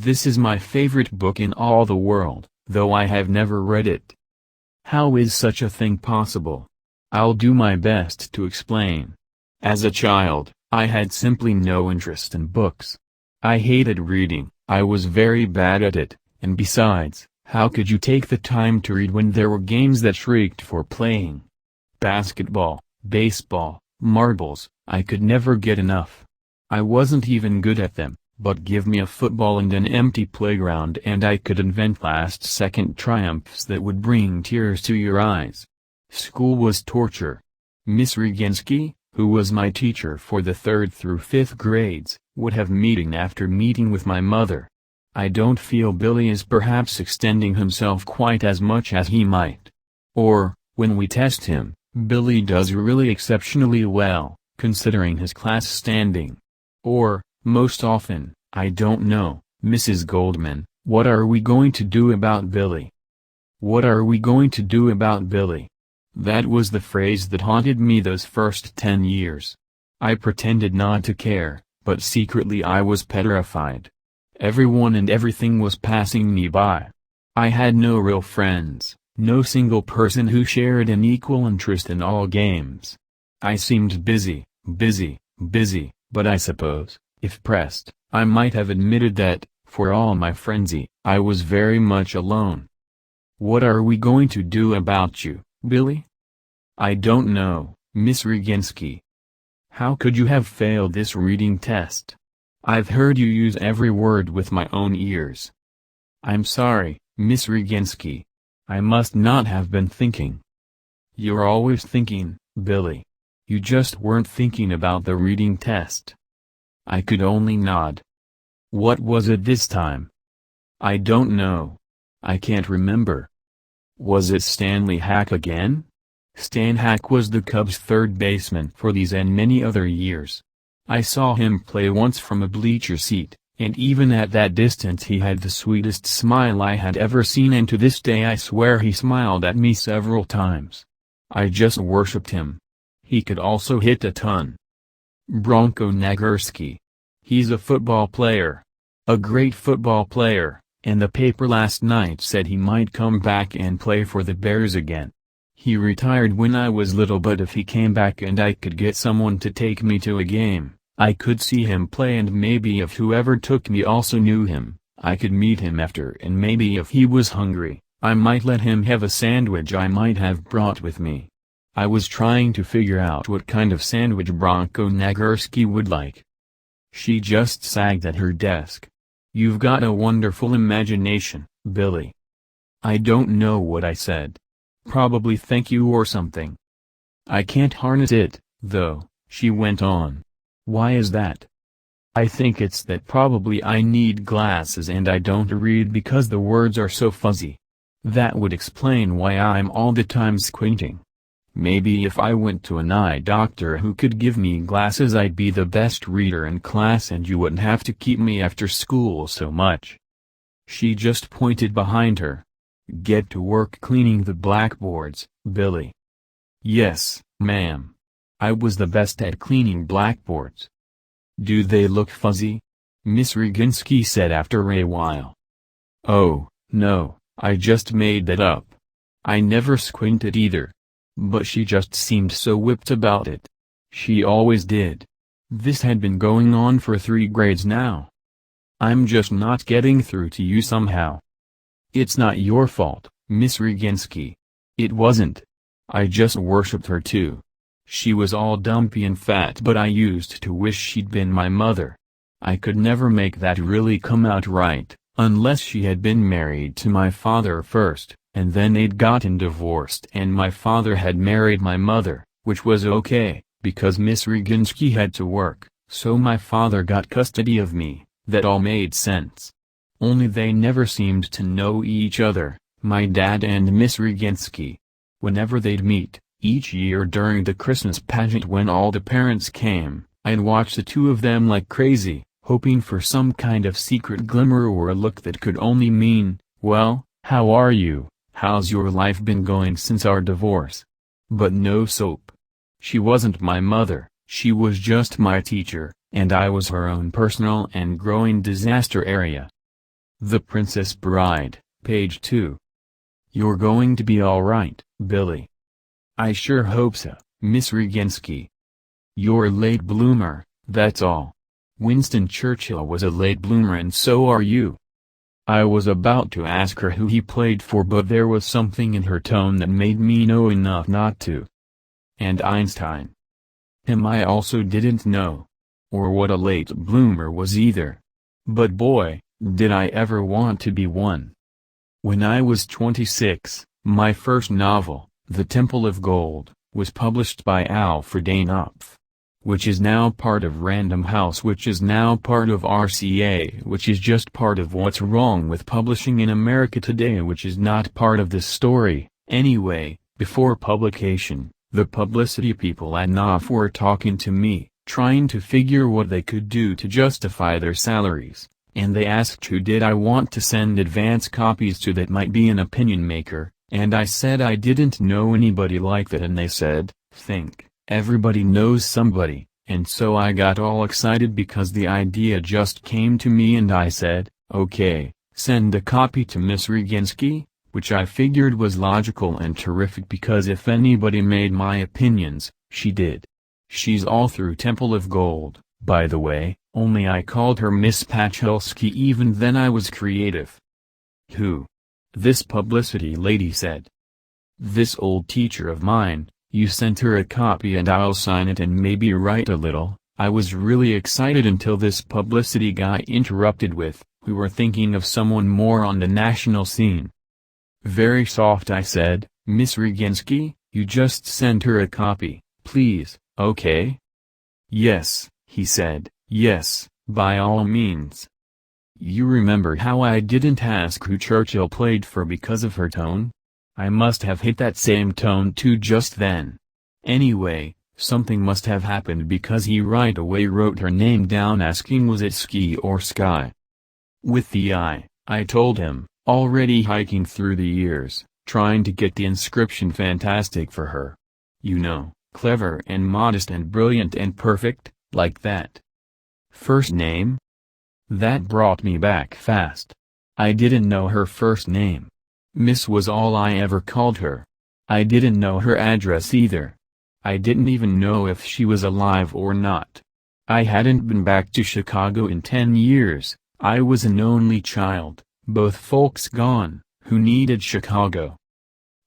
This is my favorite book in all the world, though I have never read it. How is such a thing possible? I'll do my best to explain. As a child, I had simply no interest in books. I hated reading, I was very bad at it, and besides, how could you take the time to read when there were games that shrieked for playing? Basketball, baseball, marbles, I could never get enough. I wasn't even good at them, but give me a football and an empty playground and I could invent last-second triumphs that would bring tears to your eyes. School was torture. Miss Reginsky, who was my teacher for the 3rd through 5th grades, would have meeting after meeting with my mother. I don't feel Billy is perhaps extending himself quite as much as he might. Or, when we test him, Billy does really exceptionally well, considering his class standing. Or, most often, I don't know, Mrs. Goldman, what are we going to do about Billy? What are we going to do about Billy? That was the phrase that haunted me those first 10 years. I pretended not to care, but secretly I was petrified. Everyone and everything was passing me by. I had no real friends, no single person who shared an equal interest in all games. I seemed busy, but I suppose, if pressed, I might have admitted that, for all my frenzy, I was very much alone. What are we going to do about you, Billy? I don't know, Miss Reginsky. How could you have failed this reading test? I've heard you use every word with my own ears. I'm sorry, Miss Reginsky. I must not have been thinking. You're always thinking, Billy. You just weren't thinking about the reading test. I could only nod. What was it this time? I don't know. I can't remember. Was it Stanley Hack again? Stan Hack was the Cubs' third baseman for these and many other years. I saw him play once from a bleacher seat, and even at that distance he had the sweetest smile I had ever seen, and to this day I swear he smiled at me several times. I just worshipped him. He could also hit a ton. Bronko Nagurski. He's a football player. A great football player, and the paper last night said he might come back and play for the Bears again. He retired when I was little, but if he came back and I could get someone to take me to a game, I could see him play, and maybe if whoever took me also knew him, I could meet him after, and maybe if he was hungry, I might let him have a sandwich I might have brought with me. I was trying to figure out what kind of sandwich Bronko Nagurski would like. She just sagged at her desk. You've got a wonderful imagination, Billy. I don't know what I said. Probably thank you or something. I can't harness it, though, she went on. Why is that? I think it's that probably I need glasses and I don't read because the words are so fuzzy. That would explain why I'm all the time squinting. Maybe if I went to an eye doctor who could give me glasses I'd be the best reader in class and you wouldn't have to keep me after school so much. She just pointed behind her. Get to work cleaning the blackboards, Billy. Yes, ma'am. I was the best at cleaning blackboards. Do they look fuzzy? Miss Reginsky said after a while. Oh, no, I just made that up. I never squinted either. But she just seemed so whipped about it. She always did. This had been going on for 3 grades now. I'm just not getting through to you somehow. It's not your fault, Miss Reginsky. It wasn't. I just worshipped her too. She was all dumpy and fat, but I used to wish she'd been my mother. I could never make that really come out right, unless she had been married to my father first, and then they'd gotten divorced and my father had married my mother, which was okay, because Miss Reginsky had to work, so my father got custody of me. That all made sense. Only they never seemed to know each other, my dad and Miss Reginsky. Whenever they'd meet, each year during the Christmas pageant when all the parents came, I'd watch the two of them like crazy, hoping for some kind of secret glimmer or a look that could only mean, well, how are you, how's your life been going since our divorce? But no soap. She wasn't my mother, she was just my teacher, and I was her own personal and growing disaster area. The Princess Bride, page 2. You're going to be alright, Billy. I sure hope so, Miss Regensky. You're a late bloomer, that's all. Winston Churchill was a late bloomer and so are you. I was about to ask her who he played for, but there was something in her tone that made me know enough not to. And Einstein. Him I also didn't know. Or what a late bloomer was either. But boy, did I ever want to be one. When I was 26, my first novel, The Temple of Gold, was published by Alfred A. Knopf, which is now part of Random House, which is now part of RCA, which is just part of what's wrong with publishing in America today, which is not part of this story. Anyway, before publication, the publicity people at Knopf were talking to me, trying to figure what they could do to justify their salaries, and they asked who did I want to send advance copies to that might be an opinion maker, and I said I didn't know anybody like that, and they said, think. Everybody knows somebody, and so I got all excited because the idea just came to me and I said, okay, send a copy to Miss Regensky, which I figured was logical and terrific because if anybody made my opinions, she did. She's all through Temple of Gold, by the way, only I called her Miss Pachulski. Even then I was creative. Who? This publicity lady said. This old teacher of mine. You sent her a copy and I'll sign it and maybe write a little. I was really excited until this publicity guy interrupted with, we were thinking of someone more on the national scene. Very soft I said, Miss Regensky, you just send her a copy, please, okay? Yes, he said, yes, by all means. You remember how I didn't ask who Churchill played for because of her tone? I must have hit that same tone too just then. Anyway, something must have happened because he right away wrote her name down asking was it Ski or Sky. With the I told him, already hiking through the years, trying to get the inscription fantastic for her. You know, clever and modest and brilliant and perfect, like that. First name? That brought me back fast. I didn't know her first name. Miss was all I ever called her. I didn't know her address either. I didn't even know if she was alive or not. I hadn't been back to Chicago in 10 years, I was an only child, both folks gone, who needed Chicago.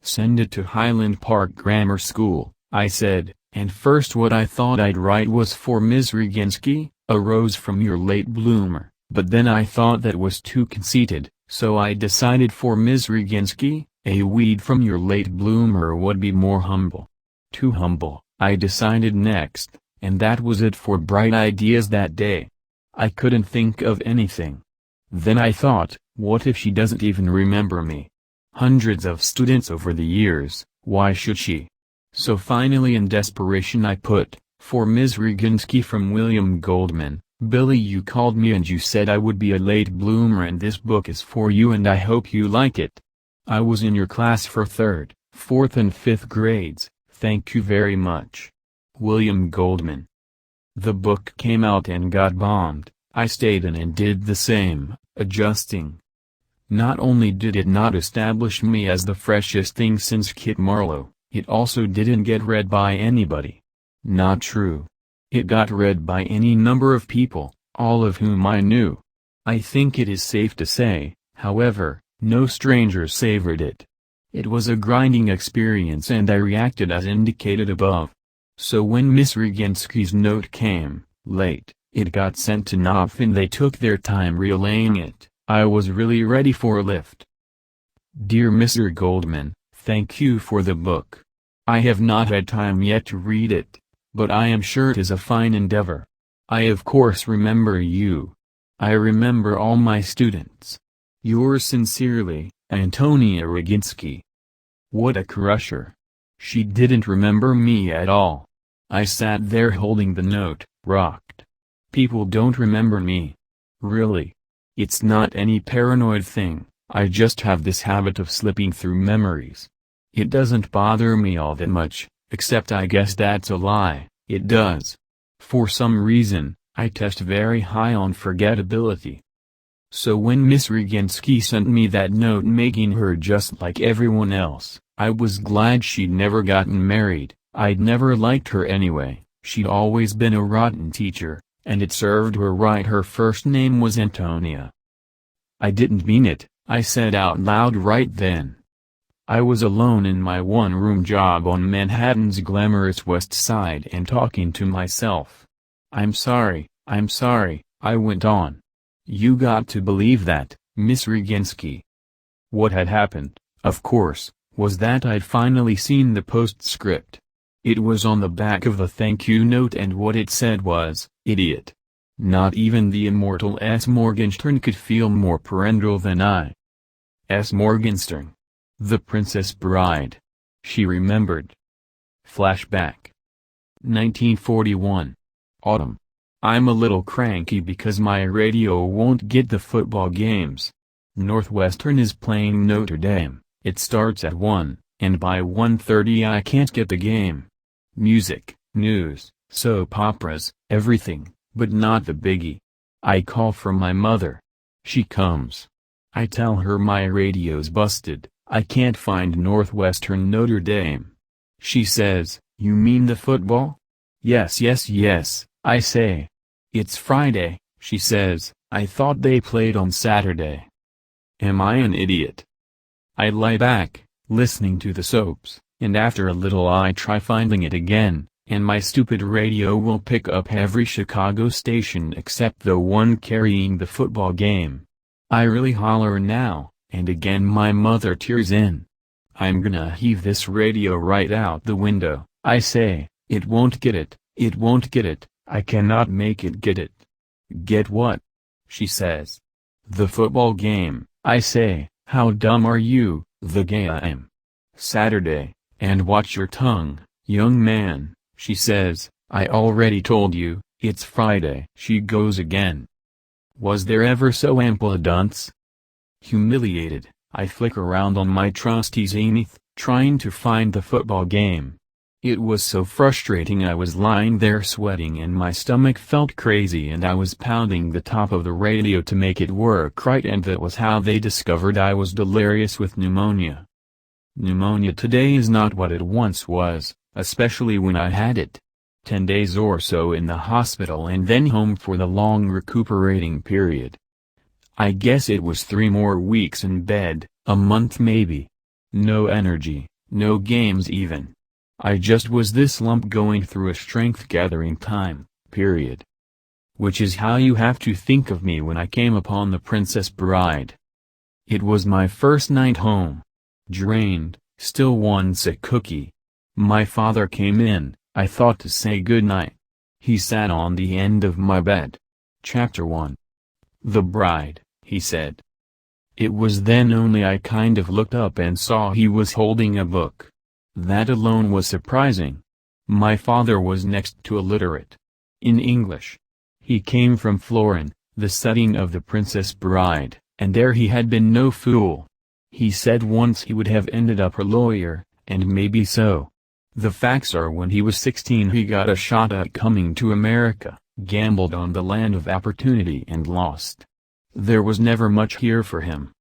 Send it to Highland Park Grammar School, I said, and first what I thought I'd write was for Ms. Regensky, a rose from your late bloomer, but then I thought that was too conceited. So I decided for Ms. Regensky, a weed from your late bloomer would be more humble. Too humble, I decided next, and that was it for bright ideas that day. I couldn't think of anything. Then I thought, what if she doesn't even remember me? Hundreds of students over the years, why should she? So finally in desperation I put, for Ms. Regensky from William Goldman. Billy, you called me and you said I would be a late bloomer and this book is for you and I hope you like it. I was in your class for 3rd, 4th and 5th grades, thank you very much. William Goldman. The book came out and got bombed, I stayed in and did the same, adjusting. Not only did it not establish me as the freshest thing since Kit Marlowe, it also didn't get read by anybody. Not true. It got read by any number of people, all of whom I knew. I think it is safe to say, however, no strangers savored it. It was a grinding experience and I reacted as indicated above. So when Miss Regensky's note came, late, it got sent to Knopf and they took their time relaying it. I was really ready for a lift. Dear Mr. Goldman, thank you for the book. I have not had time yet to read it. But I am sure it is a fine endeavor. I of course remember you. I remember all my students. Yours sincerely, Antonia Regensky. What a crusher. She didn't remember me at all. I sat there holding the note, rocked. People don't remember me. Really. It's not any paranoid thing, I just have this habit of slipping through memories. It doesn't bother me all that much. Except I guess that's a lie, it does. For some reason, I test very high on forgettability. So when Miss Regenski sent me that note making her just like everyone else, I was glad she'd never gotten married. I'd never liked her anyway. She'd always been a rotten teacher, and it served her right. Her first name was Antonia. I didn't mean it, I said out loud right then. I was alone in my one-room job on Manhattan's glamorous West Side and talking to myself. I'm sorry, I went on. You got to believe that, Miss Regenski. What had happened, of course, was that I'd finally seen the postscript. It was on the back of the thank you note, and what it said was, "Idiot." Not even the immortal S. Morgenstern could feel more parental than I. S. Morgenstern. The Princess Bride. She remembered. Flashback. 1941. Autumn. I'm a little cranky because my radio won't get the football games. Northwestern is playing Notre Dame. It starts at 1, and by 1:30 I can't get the game. Music, news, soap operas, everything, but not the biggie. I call for my mother. She comes. I tell her my radio's busted, I can't find Northwestern Notre Dame. She says, "You mean the football?" Yes, I say. "It's Friday," she says, "I thought they played on Saturday." Am I an idiot? I lie back, listening to the soaps, and after a little I try finding it again, and my stupid radio will pick up every Chicago station except the one carrying the football game. I really holler now, and again my mother tears in. I'm gonna heave this radio right out the window, I say. It won't get it, I cannot make it get it. Get what? She says. The football game, I say. How dumb are you? The game. Saturday, and watch your tongue, young man, she says. I already told you, it's Friday. She goes again. Was there ever so ample a dunce? Humiliated, I flick around on my trusty Zenith, trying to find the football game. It was so frustrating. I was lying there sweating and my stomach felt crazy, and I was pounding the top of the radio to make it work right, and that was how they discovered I was delirious with pneumonia. Pneumonia today is not what it once was, especially when I had it. 10 days or so in the hospital and then home for the long recuperating period. I guess it was 3 more weeks in bed, a month maybe. No energy, no games even. I just was this lump going through a strength-gathering time, period. Which is how you have to think of me when I came upon The Princess Bride. It was my first night home. Drained, still one sick cookie. My father came in, I thought to say good night. He sat on the end of my bed. Chapter 1. The Bride, he said. It was then only I kind of looked up and saw he was holding a book. That alone was surprising. My father was next to illiterate. In English. He came from Florin, the setting of The Princess Bride, and there he had been no fool. He said once he would have ended up a lawyer, and maybe so. The facts are when he was 16 he got a shot at coming to America, gambled on the land of opportunity and lost. There was never much here for him.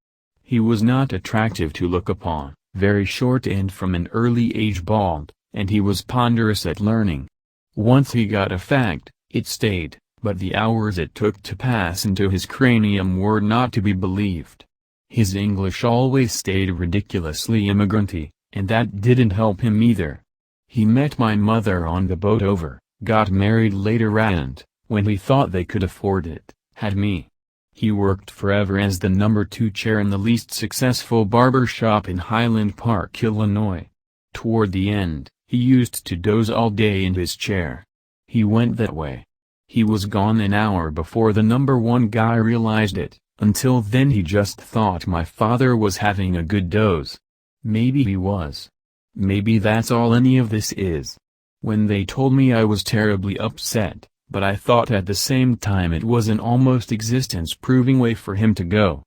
He was not attractive to look upon. Very short and from an early age bald, and he was ponderous at learning. Once he got a fact, it stayed, but the hours it took to pass into his cranium were not to be believed. His English always stayed ridiculously immigranty, and that didn't help him either. He met my mother on the boat over, got married later, and, when he thought they could afford it, had me. He worked forever as the number 2 chair in the least successful barber shop in Highland Park, Illinois. Toward the end, he used to doze all day in his chair. He went that way. He was gone an hour before the number 1 guy realized it. Until then he just thought my father was having a good doze. Maybe he was. Maybe that's all any of this is. When they told me I was terribly upset. But I thought at the same time it was an almost existence-proving way for him to go.